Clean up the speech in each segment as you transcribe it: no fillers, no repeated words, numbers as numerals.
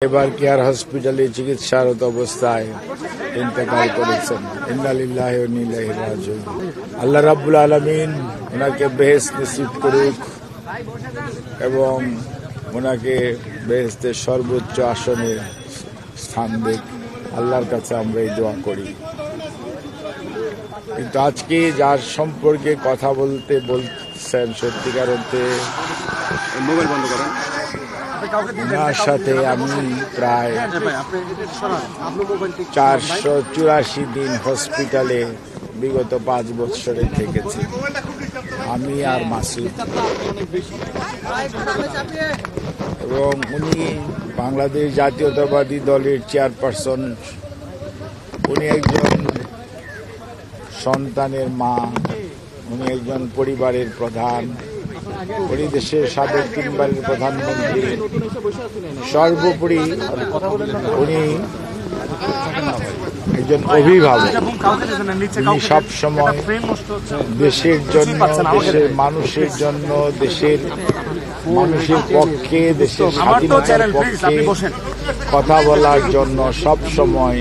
এবার কেয়ার হসপিটালে চিকিৎসারত অবস্থায় ইন্তেকাল করেছেন। ইন্না লিল্লাহি ওয়া ইন্না ইলাইহি রাজিউন। আল্লাহ রাব্বুল আলামিন ওনাকে বেহেশত নসিব করুক এবং ওনাকে বেহেশতের সর্বোচ্চ আসনে স্থান দেখ। আল্লাহর কাছে আমরা এই দোয়া করি। কিন্তু আজকে যার সম্পর্কে কথা বলছেন সত্যিকার অর্থে মোবাইল বন্ধ করেন। ওনার সাথে আমি প্রায় 484 দিন হসপিটালে বিগত 5 বছরে থেকেছি, আমি আর মাসুদ। এবং উনি বাংলাদেশ জাতীয়তাবাদী দলের চেয়ারপারসন। উনি একজন সন্তানের মা, উনি একজন পরিবারের প্রধান, উনি দেশের সাবেক 3 বারের প্রধানমন্ত্রী। সর্বোপরি উনি একজন অভিভাবক। উনি সবসময় দেশের জন্য, দেশের মানুষের জন্য, দেশের মানুষের পক্ষে, দেশের স্বাধীনতার পক্ষে কথা বলার জন্য সব সময়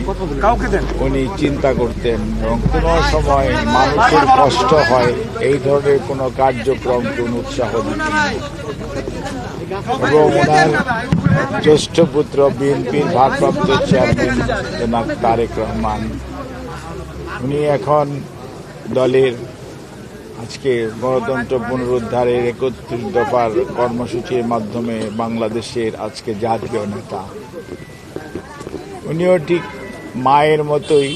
উনি চিন্তা করতেন এবং কোনো সময় মানুষের কষ্ট হয় এই ধরনের কোনো কার্যক্রমকে উৎসাহ দিতেন। এবং ওনার জ্যেষ্ঠ পুত্র বিএনপির ভারপ্রাপ্ত চেয়ারম্যান জনাব তারেক রহমান, উনি এখন দলের আজকে গণতন্ত্র পুনরুদ্ধারের 31 দফার কর্মসূচির মাধ্যমে বাংলাদেশের আজকে জাতীয় নেতা। উনিও ঠিক মায়ের মতোই,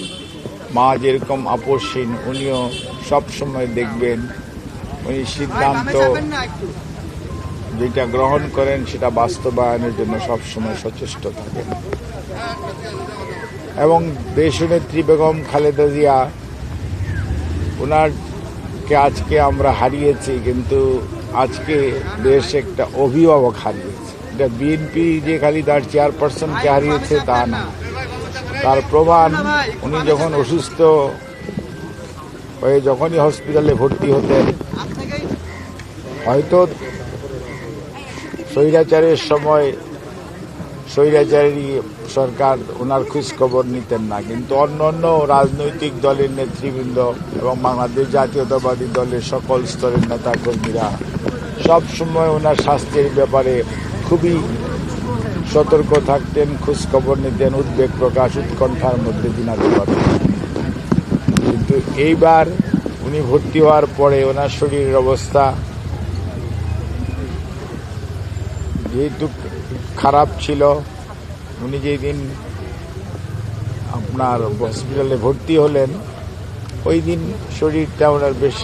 মা যেরকম আপসহীন, উনিও সবসময় দেখবেন উনি সিদ্ধান্ত যেটা গ্রহণ করেন সেটা বাস্তবায়নের জন্য সবসময় সচেষ্ট থাকেন। এবং দেশনেত্রী বেগম খালেদা জিয়া, ওনারকে আজকে আমরা হারিয়েছি, কিন্তু আজকে দেশ একটা অভিভাবক হারিয়েছে। এটা বিএনপি যে খালি তার চেয়ারপারসনকে হারিয়েছে তা না, তার প্রমাণ উনি যখন অসুস্থ হয়ে যখনই হসপিটালে ভর্তি হতেন, হয়তো স্বৈরাচারের সময় স্বৈরাচারী সরকার ওনার খোঁজ খবর নিতেন না, কিন্তু অন্য রাজনৈতিক দলের নেতৃবৃন্দ এবং বাংলাদেশ জাতীয়তাবাদী দলের সকল স্তরের নেতাকর্মীরা সব সময় ওনার স্বাস্থ্যের ব্যাপারে খুবই সতর্ক থাকতেন, খোঁজ খবর নিতেন, উদ্বেগ প্রকাশ উৎকণ্ঠার মধ্যে দিনাতে পারতেন। কিন্তু এইবার উনি ভর্তি হওয়ার পরে ওনার শরীরের অবস্থা যেহেতু খারাপ ছিল, উনি যেদিন আপনার হসপিটালে ভর্তি হলেন ওই দিন শরীরটা ওনার বেশ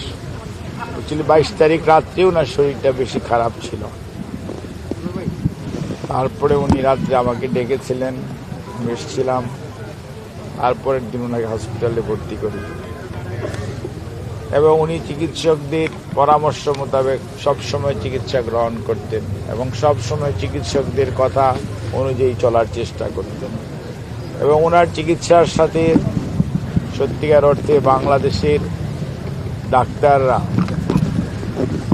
22 তারিখ রাত্রে ওনার শরীরটা বেশি খারাপ ছিল। তারপরে উনি রাত্রে আমাকে ডেকেছিলেন, আমি এসেছিলাম, তারপরের দিন ওনাকে হসপিটালে ভর্তি করি। এবং উনি চিকিৎসকদের পরামর্শ মোতাবেক সবসময় চিকিৎসা গ্রহণ করতেন এবং সবসময় চিকিৎসকদের কথা অনুযায়ী চলার চেষ্টা করতেন। এবং ওনার চিকিৎসার সাথে সত্যিকার অর্থে বাংলাদেশের ডাক্তাররা,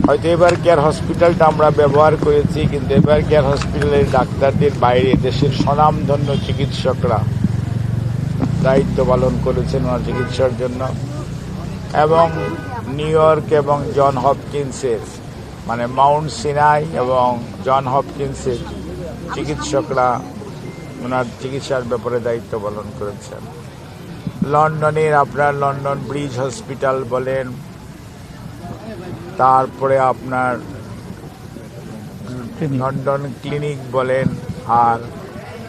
হয়তো এবার কেয়ার হসপিটালটা আমরা ব্যবহার করেছি, কিন্তু এবার কেয়ার হসপিটালের ডাক্তারদের বাইরে দেশের স্বনামধন্য চিকিৎসকরা দায়িত্ব পালন করেছেন ওনার চিকিৎসার জন্য। এবং নিউ ইয়র্ক এবং জন হপকিন্সের মানে মাউন্ট সিনাই এবং জন হপকিন্সের চিকিৎসকরা ওনার চিকিৎসার ব্যাপারে দায়িত্ব পালন করেছেন। লন্ডনের আপনার লন্ডন ব্রিজ হসপিটাল বলেন, তারপরে আপনার লন্ডন ক্লিনিক বলেন, আর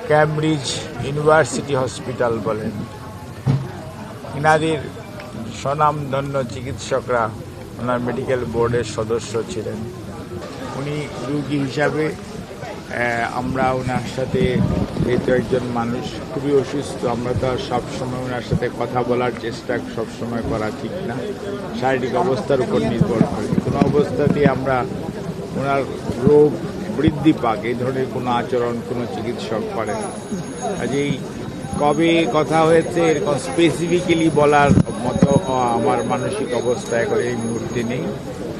ক্যামব্রিজ ইউনিভার্সিটি হসপিটাল বলেন, ইনাদের স্বনামধন্য চিকিৎসকরা ওনার মেডিকেল বোর্ডের সদস্য ছিলেন। উনি রুগী হিসাবে আমরা ওনার সাথে, যেহেতু একজন মানুষ খুবই অসুস্থ, আমরা তো আর সবসময় ওনার সাথে কথা বলার চেষ্টা সবসময় করা ঠিক না, শারীরিক অবস্থার উপর নির্ভর করে। কোনো অবস্থাতেই আমরা ওনার রোগ বৃদ্ধি পাক এই ধরনের কোনো আচরণ কোনো চিকিৎসক করেন। কাজেই কবে কথা হয়েছে এরকম স্পেসিফিক্যালি বলার মতো আমার মানসিক অবস্থা এখন এই মুহূর্তে নেই।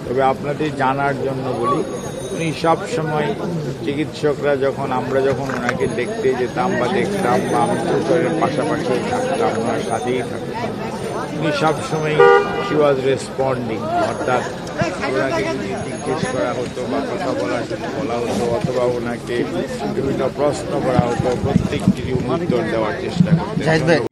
তবে আপনাদের জানার জন্য বলি, উনি সব সময় চিকিৎসকরা আমরা যখন ওনাকে দেখতে যেতাম বা দেখতাম বা আমন্ত্রণের পাশাপাশি থাকতাম, ওনার সাথেই থাকতাম, উনি সবসময় শি ওয়াজ রেসপন্ডিং, অর্থাৎ ওনাকে যদি জিজ্ঞেস করা হতো বা কথা বলা হতো অথবা ওনাকে বিভিন্ন প্রশ্ন করা হতো, প্রত্যেকটির উত্তর দেওয়ার চেষ্টা করতেন।